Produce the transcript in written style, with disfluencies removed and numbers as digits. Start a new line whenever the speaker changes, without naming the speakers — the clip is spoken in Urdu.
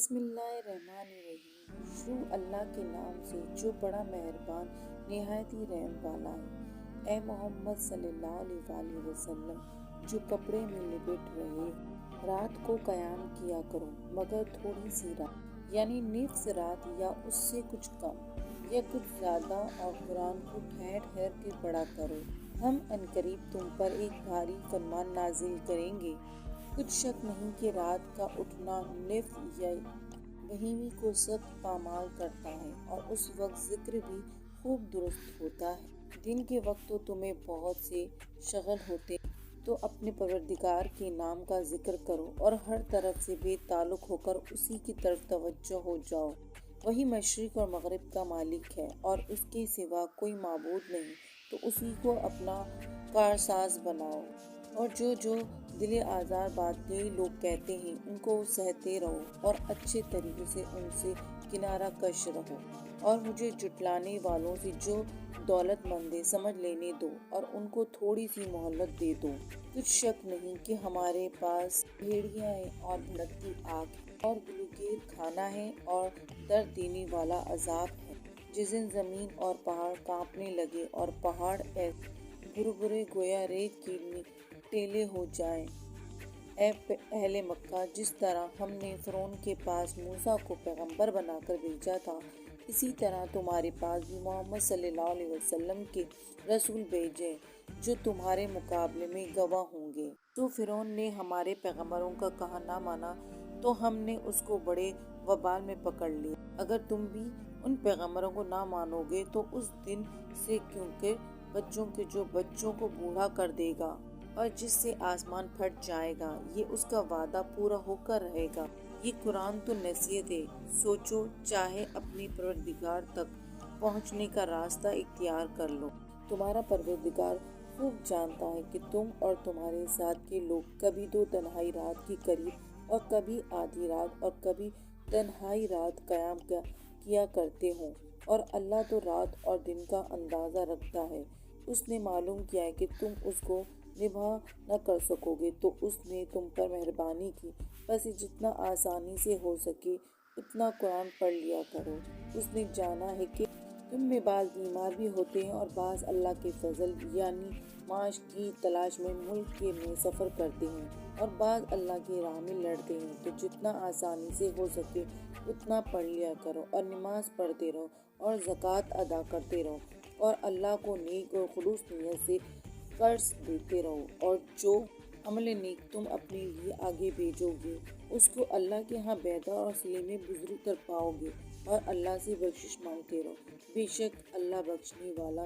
بسم اللہ الرحمن الرحیم۔ شروع اللہ کے نام سے جو بڑا مہربان نہایت ہی رحم والا ہے۔ اے محمد صلی اللہ علیہ وآلہ وسلم، جو کپڑے میں لپٹ رہے رات کو قیام کیا کرو مگر تھوڑی سی رات، یعنی نصف رات یا اس سے کچھ کم یا کچھ زیادہ، اور قرآن کو ٹھہر ٹھہر کے پڑھا کرو۔ ہم عنقریب تم پر ایک بھاری فرمان نازل کریں گے۔ کچھ شک نہیں کہ رات کا اٹھنا نصف یا وہیویں کو سخت پامال کرتا ہے، اور اس وقت ذکر بھی خوب درست ہوتا ہے۔ دن کے وقت تو تمہیں بہت سے شغل ہوتے ہیں، تو اپنے پروردگار کے نام کا ذکر کرو اور ہر طرف سے بے تعلق ہو کر اسی کی طرف توجہ ہو جاؤ۔ وہی مشرق اور مغرب کا مالک ہے اور اس کے سوا کوئی معبود نہیں، تو اسی کو اپنا کارساز بناؤ۔ اور جو دل آزار باطلی لوگ کہتے ہیں ان کو سہتے رہو اور اچھے طریقے سے ان سے کنارہ کش رہو، اور مجھے جھٹلانے والوں سے جو دولت مند سمجھ لینے دو اور ان کو تھوڑی سی مہلت دے دو۔ کچھ شک نہیں کہ ہمارے پاس بھیڑیاں ہیں اور بھڑکتی آگ ہے اور گلوگیر خانہ ہے اور درد دینے والا عذاب ہے۔ جس دن زمین اور پہاڑ کانپنے لگے اور پہاڑ ایسے بھربھرے گویا ریت کے ٹیلے ہو جائیں۔ اے اہل مکہ، جس طرح ہم نے فرعون کے پاس موسیٰ کو پیغمبر بنا کر بھیجا تھا، اسی طرح تمہارے پاس بھی محمد صلی اللہ علیہ وسلم کے رسول بھیجے جو تمہارے مقابلے میں گواہ ہوں گے۔ تو فرعون نے ہمارے پیغمبروں کا کہا نہ مانا تو ہم نے اس کو بڑے وبال میں پکڑ لیا۔ اگر تم بھی ان پیغمبروں کو نہ مانو گے تو اس دن سے، کیونکہ بچوں کے جو بچوں کو بوڑھا کر دے گا اور جس سے آسمان پھٹ جائے گا، یہ اس کا وعدہ پورا ہو کر رہے گا۔ یہ قرآن تو نصیحت ہے، سوچو، چاہے اپنے پروردگار تک پہنچنے کا راستہ اختیار کر لو۔ تمہارا پروردگار خوب جانتا ہے کہ تم اور تمہارے ساتھ کے لوگ کبھی دو تہائی رات کے قریب اور کبھی آدھی رات اور کبھی تہائی رات قیام کیا کرتے ہو، اور اللہ تو رات اور دن کا اندازہ رکھتا ہے۔ اس نے معلوم کیا کہ تم اس کو نبھا نہ کر سکو گے تو اس نے تم پر مہربانی کی، بس جتنا آسانی سے ہو سکے اتنا قرآن پڑھ لیا کرو۔ اس نے جانا ہے کہ تم میں بعض بیمار بھی ہوتے ہیں اور بعض اللہ کے فضل یعنی معاش کی تلاش میں ملک میں سفر کرتے ہیں، اور بعض اللہ کی راہ میں لڑتے ہیں، تو جتنا آسانی سے ہو سکے اتنا پڑھ لیا کرو، اور نماز پڑھتے رہو اور زکوٰۃ ادا کرتے رہو، اور اللہ کو نیک اور خلوص نیت سے قرض دیتے رہو، اور جو عمل نیک تم اپنے لیے آگے بھیجو گے اس کو اللہ کے ہاں بہتر اور صلے میں بزرگ تر پاؤ گے، اور اللہ سے بخشش مانگتے رہو، بے شک اللہ بخشنے والا